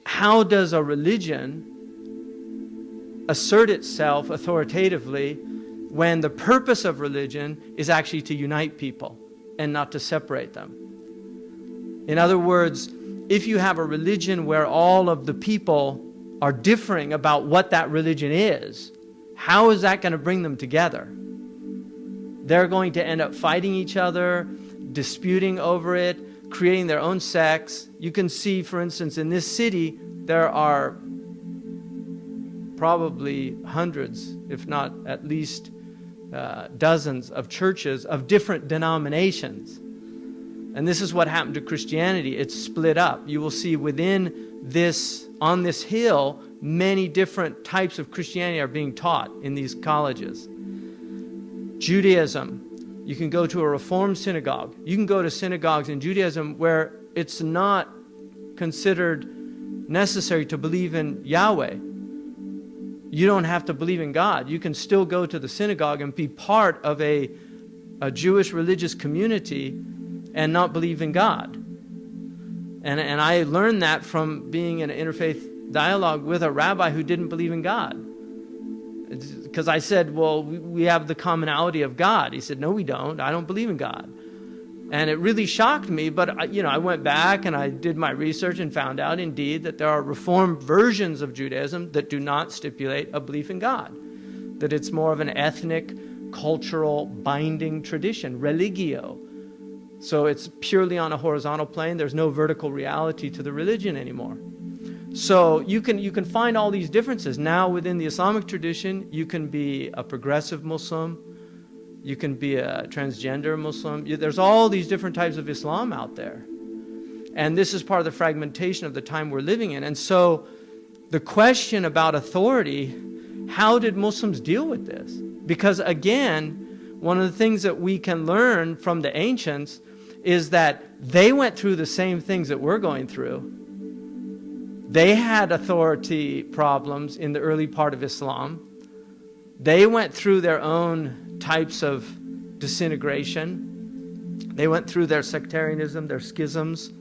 How does a religion assert itself authoritatively when the purpose of religion is actually to unite people and not to separate them? In other words, if you have a religion where all of the people are differing about what that religion is, how is that going to bring them together? They're going to end up fighting each other, disputing over it, creating their own sects. You can see, for instance, in this city, there are probably hundreds, if not at least dozens of churches of different denominations. And this is what happened to Christianity. It's split up. You will see within this, on this hill, many different types of Christianity are being taught in these colleges. Judaism, you can go to a Reformed synagogue. You can go to synagogues in Judaism where it's not considered necessary to believe in Yahweh. You don't have to believe in God. You can still go to the synagogue and be part of a Jewish religious community and not believe in God. And I learned that from being in an interfaith dialogue with a rabbi who didn't believe in God. Because I said, well, we have the commonality of God. He said, no, we don't. I don't believe in God. And it really shocked me, but I went back and I did my research and found out indeed that there are Reformed versions of Judaism that do not stipulate a belief in God. That it's more of an ethnic, cultural, binding tradition, religio. So it's purely on a horizontal plane. There's no vertical reality to the religion anymore. So you can find all these differences. Now within the Islamic tradition, you can be a progressive Muslim. You can be a transgender Muslim. There's all these different types of Islam out there. And this is part of the fragmentation of the time we're living in. And so the question about authority, how did Muslims deal with this? Because again, one of the things that we can learn from the ancients is that they went through the same things that we're going through. They had authority problems in the early part of Islam. They went through their own types of disintegration. They went through their sectarianism, their schisms,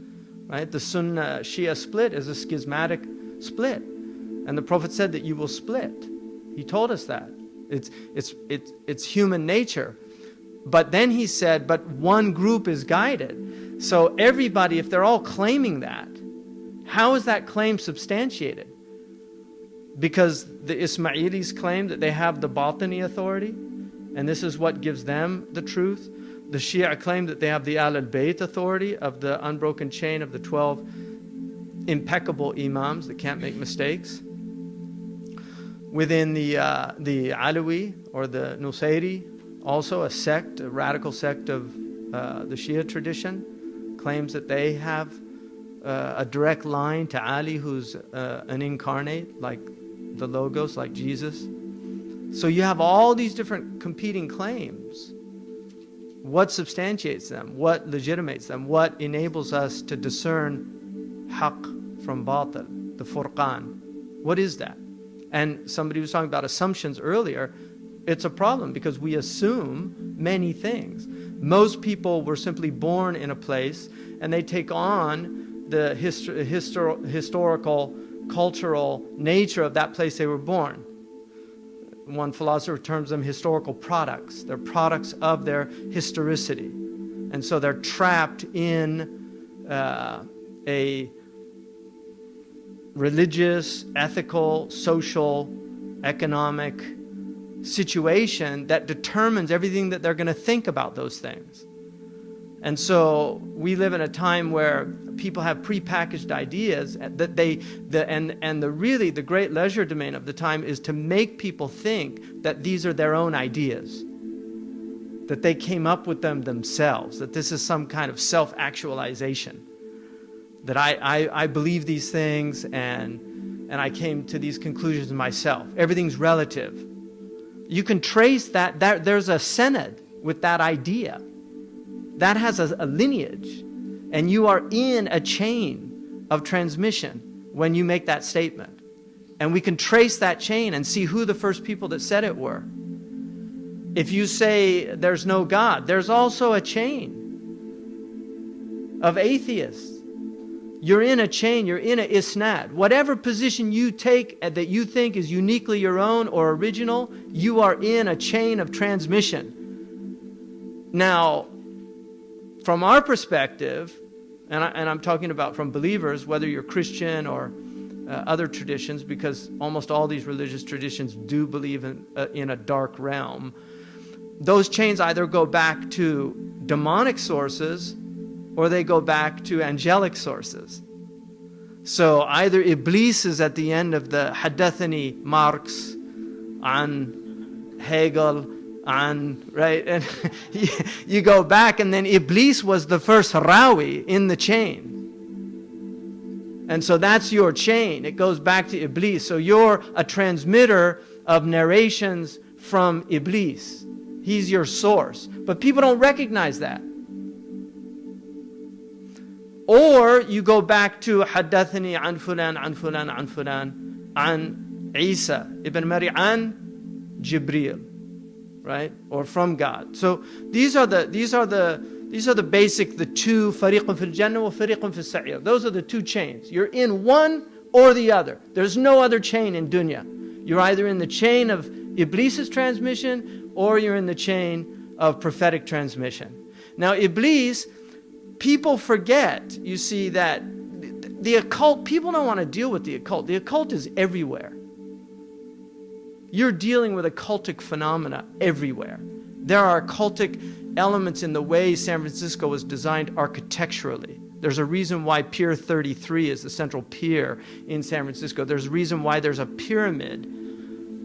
right? The Sunni-Shia split is a schismatic split. And the Prophet said that you will split. He told us that. It's human nature. But then he said, but one group is guided. So everybody, if they're all claiming that, how is that claim substantiated? Because the Ismailis claim that they have the Batini authority, and this is what gives them the truth. The Shia claim that they have the Ahl-al-Bayt authority of the unbroken chain of the 12 impeccable imams that can't make mistakes. Within the Alawi or the Nusayri, also a sect, a radical sect of the Shia tradition, claims that they have a direct line to Ali, who's an incarnate, like the Logos, like Jesus. So you have all these different competing claims. What substantiates them? What legitimates them? What enables us to discern haq from batil, the furqan? What is that? And somebody was talking about assumptions earlier. It's a problem because we assume many things. Most people were simply born in a place and they take on the historical, cultural nature of that place they were born. One philosopher terms them historical products. They're products of their historicity. And so they're trapped in a religious, ethical, social, economic situation that determines everything that they're going to think about those things. And so we live in a time where people have prepackaged ideas that the great leisure domain of the time is to make people think that these are their own ideas, that they came up with them themselves, that this is some kind of self-actualization, that I believe these things and I came to these conclusions myself. Everything's relative. You can trace that there's a senad with that idea. That has a lineage, and you are in a chain of transmission when you make that statement. And we can trace that chain and see who the first people that said it were. If you say there's no God, there's also a chain of atheists You're in a chain, you're in a isnad. Whatever position you take that you think is uniquely your own or original, you are in a chain of transmission. Now, from our perspective, and I'm talking about from believers, whether you're Christian or other traditions, because almost all these religious traditions do believe in a dark realm, those chains either go back to demonic sources or they go back to angelic sources. So either Iblis is at the end of the Hadathani Marx, and Hegel, and right, and you go back, and then Iblis was the first Rawi in the chain. And so that's your chain. It goes back to Iblis. So you're a transmitter of narrations from Iblis. He's your source. But people don't recognize that. Or you go back to Haddathani an fulan, an fulan, an fulan, an Isa ibn Maryam, an Jibreel, right? Or from God. So these are the basic, the two, fariqun fil jannah wa fariqun fil sa'ir. Those are the two chains. You're in one or the other. There's no other chain in dunya. You're either in the chain of Iblis's transmission or you're in the chain of prophetic transmission. Now Iblis, people forget, you see, that the occult, people don't want to deal with the occult. The occult is everywhere. You're dealing with occultic phenomena everywhere. There are occultic elements in the way San Francisco was designed architecturally. There's a reason why Pier 33 is the central pier in San Francisco. There's a reason why there's a pyramid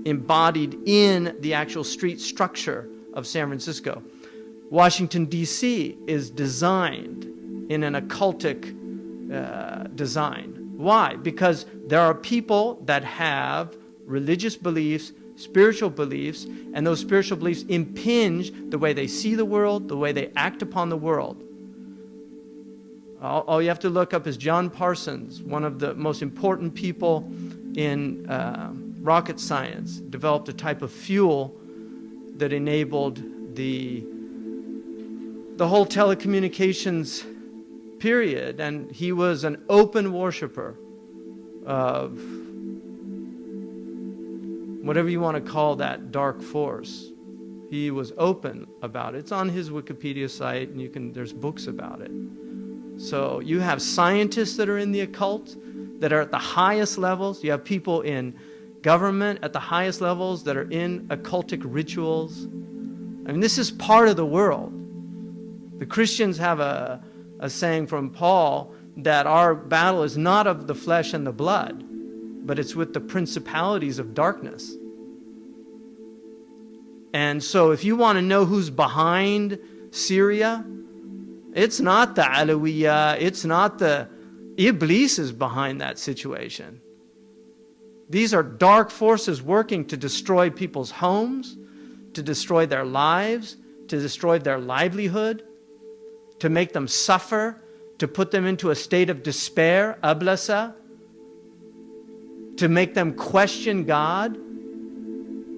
embodied in the actual street structure of San Francisco. Washington, D.C. is designed in an occultic design. Why? Because there are people that have religious beliefs, spiritual beliefs, and those spiritual beliefs impinge the way they see the world, the way they act upon the world. All you have to look up is John Parsons, one of the most important people in rocket science, developed a type of fuel that enabled the whole telecommunications period, and he was an open worshiper of whatever you want to call that dark force. He was open about it. It's on his Wikipedia site, and there's books about it. So you have scientists that are in the occult that are at the highest levels. You have people in government at the highest levels that are in occultic rituals. I mean, this is part of the world. The Christians have a saying from Paul that our battle is not of the flesh and the blood, but it's with the principalities of darkness. And so if you want to know who's behind Syria, it's not the Alawiyah, it's not the Iblis is behind that situation. These are dark forces working to destroy people's homes, to destroy their lives, to destroy their livelihood, to make them suffer, to put them into a state of despair, ablasa, to make them question God.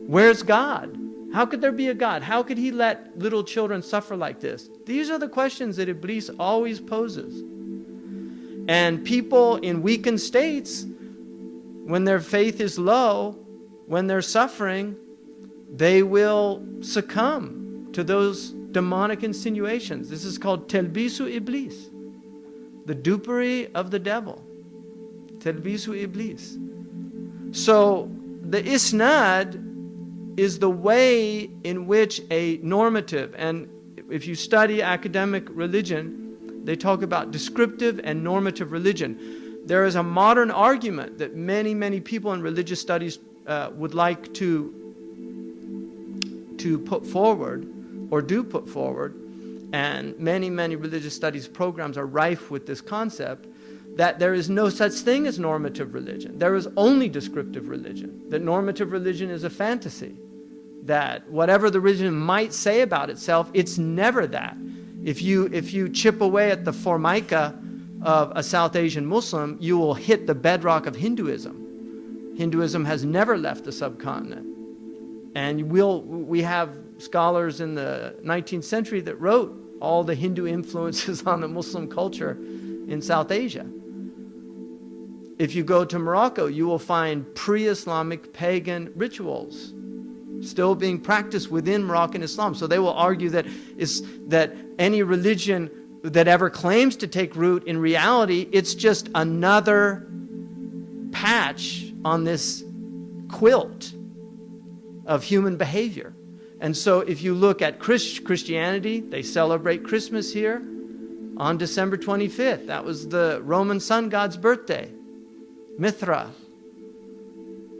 Where's God? How could there be a God? How could he let little children suffer like this? These are the questions that Iblis always poses. And people in weakened states, when their faith is low, when they're suffering, they will succumb to those demonic insinuations. This is called telbisu iblis, the dupery of the devil. Telbisu iblis. So the isnad is the way in which a normative, and if you study academic religion, they talk about descriptive and normative religion. There is a modern argument that many, many people in religious studies would like to put forward, or do put forward, and many, many religious studies programs are rife with this concept, that there is no such thing as normative religion. There is only descriptive religion. That normative religion is a fantasy. That whatever the religion might say about itself, it's never that. If you chip away at the formica of a South Asian Muslim, you will hit the bedrock of Hinduism. Hinduism has never left the subcontinent. And we have scholars in the 19th century that wrote all the Hindu influences on the Muslim culture in South Asia. If you go to Morocco, you will find pre-Islamic pagan rituals still being practiced within Moroccan Islam. So they will argue that any religion that ever claims to take root, in reality, it's just another patch on this quilt of human behavior. And so if you look at Christianity, they celebrate Christmas here on December 25th. That was the Roman sun god's birthday, Mithra.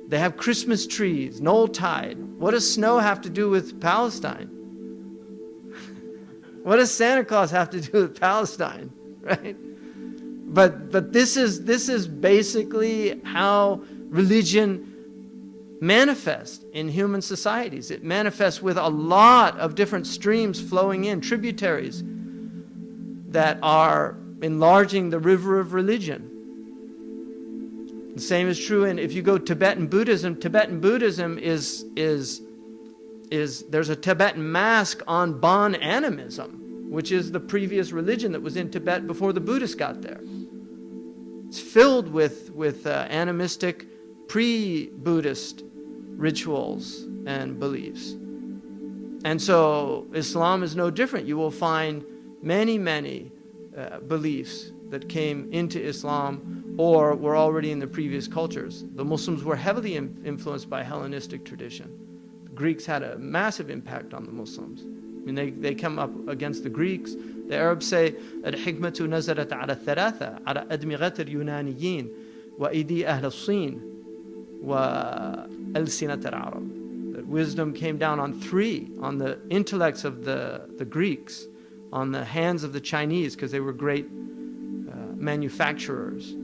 They have Christmas trees, Knolltide. What does snow have to do with Palestine? What does Santa Claus have to do with Palestine, right? But this is basically how religion manifests in human societies. It manifests with a lot of different streams flowing in, tributaries that are enlarging the river of religion. The same is true if you go Tibetan Buddhism. Tibetan Buddhism is there's a Tibetan mask on Bon animism, which is the previous religion that was in Tibet before the Buddhists got there. It's filled with animistic pre-Buddhist rituals and beliefs. And so Islam is no different. You will find many beliefs that came into Islam or were already in the previous cultures. The Muslims were heavily influenced by Hellenistic tradition. The Greeks had a massive impact on the Muslims. I mean, they come up against the Greeks. The Arabs say, الحكمة نزلت على الثلاثة على أدمغة اليونانيين وأيدي أهل الصين وألسنة العرب. That wisdom came down on three, on the intellects of the Greeks, on the hands of the Chinese, because they were great manufacturers,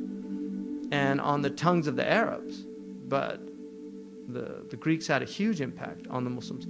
and on the tongues of the Arabs. But the Greeks had a huge impact on the Muslims.